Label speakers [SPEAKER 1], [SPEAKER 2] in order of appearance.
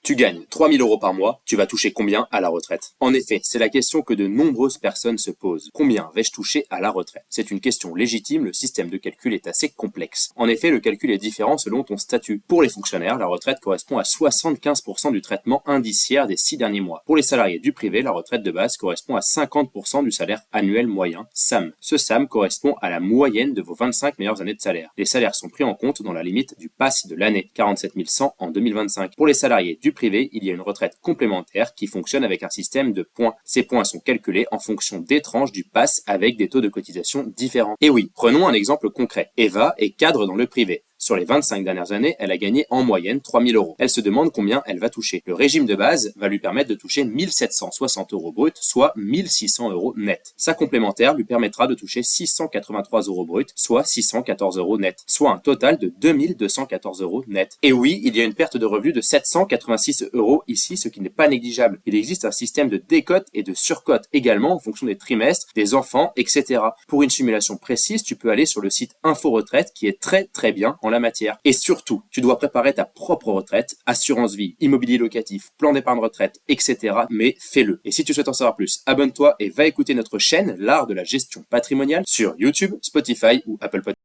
[SPEAKER 1] Tu gagnes 3000 euros par mois, tu vas toucher combien à la retraite? En effet, c'est la question que de nombreuses personnes se posent. Combien vais-je toucher à la retraite? C'est une question légitime, le système de calcul est assez complexe. En effet, le calcul est différent selon ton statut. Pour les fonctionnaires, la retraite correspond à 75% du traitement indiciaire des 6 derniers mois. Pour les salariés du privé, la retraite de base correspond à 50% du salaire annuel moyen, SAM. Ce SAM correspond à la moyenne de vos 25 meilleures années de salaire. Les salaires sont pris en compte dans la limite du PASS de l'année, 47 100 en 2025. Pour les salariés du privé, il y a une retraite complémentaire qui fonctionne avec un système de points. Ces points sont calculés en fonction des tranches du PASS avec des taux de cotisation différents. Et oui, prenons un exemple concret. Eva est cadre dans le privé. Sur les 25 dernières années, elle a gagné en moyenne 3000 euros. Elle se demande combien elle va toucher. Le régime de base va lui permettre de toucher 1760 euros bruts, soit 1600 euros net. Sa complémentaire lui permettra de toucher 683 euros bruts, soit 614 euros net, soit un total de 2214 euros net. Et oui, il y a une perte de revenus de 786 euros ici, ce qui n'est pas négligeable. Il existe un système de décote et de surcote également en fonction des trimestres, des enfants, etc. Pour une simulation précise, tu peux aller sur le site Info Retraite qui est très bien en la matière. Et surtout, tu dois préparer ta propre retraite, assurance vie, immobilier locatif, plan d'épargne retraite, etc. Mais fais-le. Et si tu souhaites en savoir plus, abonne-toi et va écouter notre chaîne, l'art de la gestion patrimoniale, sur YouTube, Spotify ou Apple Podcasts.